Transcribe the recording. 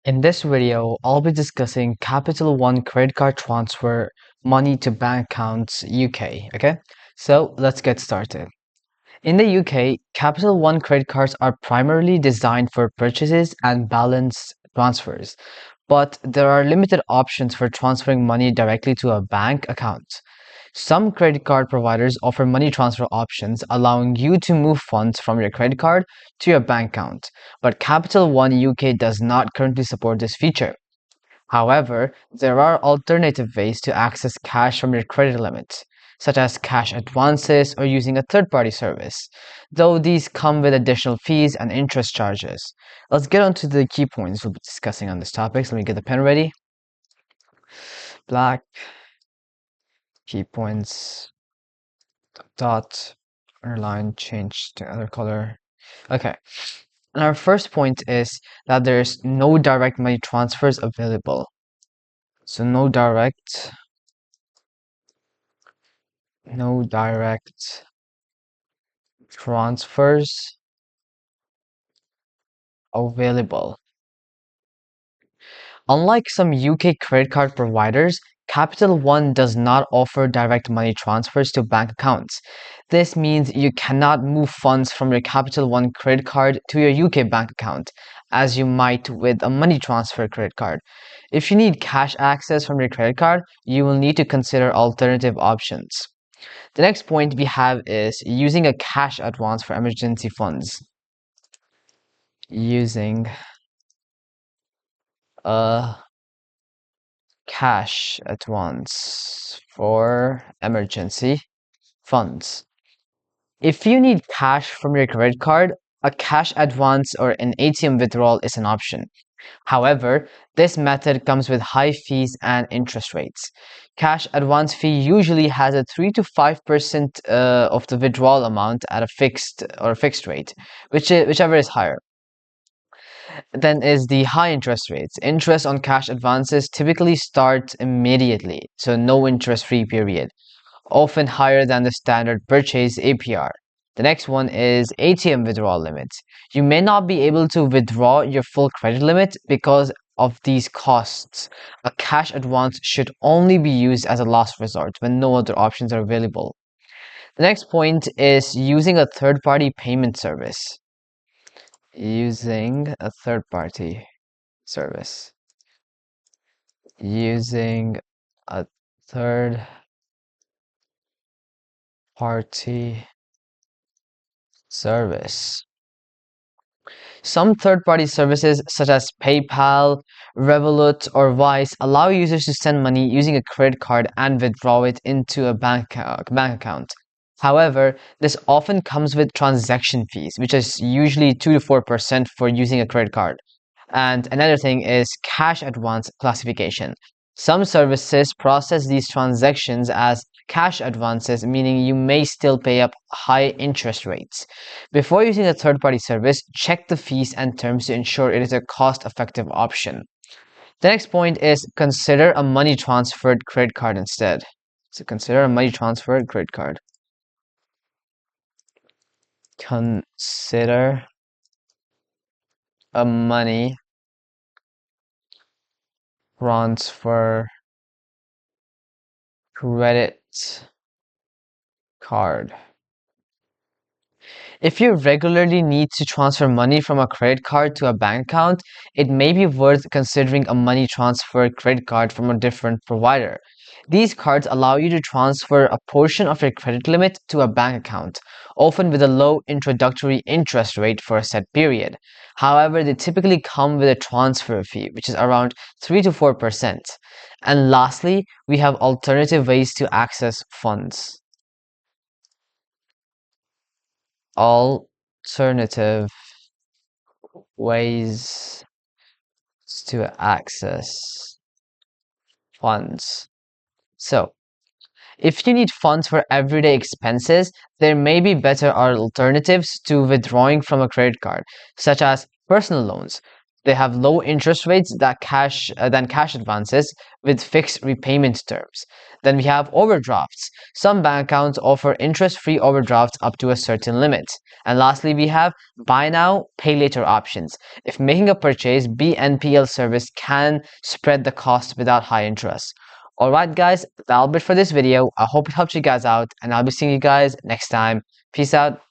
In this video, I'll be discussing Capital One credit card transfer money to bank accounts UK. Okay, so let's get started. In the UK, Capital One credit cards are primarily designed for purchases and balance transfers, but there are limited options for transferring money directly to a bank account. Some credit card providers offer money transfer options, allowing you to move funds from your credit card to your bank account, but Capital One UK does not currently support this feature. However, there are alternative ways to access cash from your credit limit, such as cash advances or using a third-party service, though these come with additional fees and interest charges. Let's get on to the key points we'll be discussing on this topic. So let me get the pen ready. Black, key points, dot, underline, change to other color. Okay. And our first point is that there's no direct money transfers available. So no direct transfers available. Unlike some UK credit card providers, Capital One does not offer direct money transfers to bank accounts. This means you cannot move funds from your Capital One credit card to your UK bank account, as you might with a money transfer credit card. If you need cash access from your credit card, you will need to consider alternative options. The next point we have is using a cash advance for emergency funds. Using a cash advance for emergency funds. If you need cash from your credit card, a cash advance or an ATM withdrawal is an option. However, this method comes with high fees and interest rates. Cash advance fee usually has a 3 to 5% of the withdrawal amount at a fixed rate, whichever is higher. Then is the high interest rates. Interest on cash advances typically start immediately, so no interest-free period, often higher than the standard purchase APR. The next one is ATM withdrawal limits. You may not be able to withdraw your full credit limit because of these costs. A cash advance should only be used as a last resort when no other options are available. The next point is using a third-party payment service. Using a third-party service. Using a third-party service. Some third-party services such as PayPal, Revolut, or Wise allow users to send money using a credit card and withdraw it into a bank account. However, this often comes with transaction fees, which is usually 2 to 4% for using a credit card. And another thing is cash advance classification. Some services process these transactions as cash advances, meaning you may still pay up high interest rates. Before using a third-party service, check the fees and terms to ensure it is a cost-effective option. The next point is consider a money transferred credit card instead. So consider a money transferred credit card. Consider a money transfer credit card. If you regularly need to transfer money from a credit card to a bank account, it may be worth considering a money transfer credit card from a different provider. These cards allow you to transfer a portion of your credit limit to a bank account, often with a low introductory interest rate for a set period. However, they typically come with a transfer fee, which is around 3 to 4%. And lastly, we have alternative ways to access funds. Alternative ways to access funds. So, if you need funds for everyday expenses, there may be better alternatives to withdrawing from a credit card, such as personal loans. They have low interest rates than cash advances with fixed repayment terms. Then we have overdrafts. Some bank accounts offer interest-free overdrafts up to a certain limit. And lastly, we have buy now, pay later options. If making a purchase, BNPL service can spread the cost without high interest. Alright guys, that'll be it for this video. I hope it helped you guys out, and I'll be seeing you guys next time. Peace out.